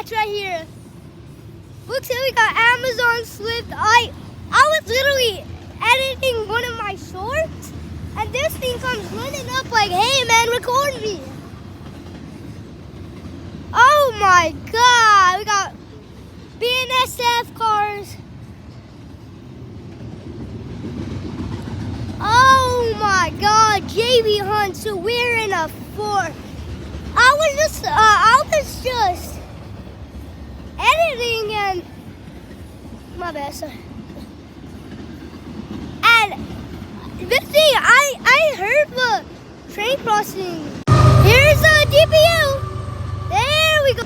watch right here. Look, here we got Amazon Swift. I was literally editing one of my shorts, and this thing comes running up like, hey man, record me. Oh my God, we got BNSF cars. Oh my God, JB Hunt. So we're in a Ford. I was just editing and my bad, sorry. And this thing, I heard the train crossing. Here's a DPU.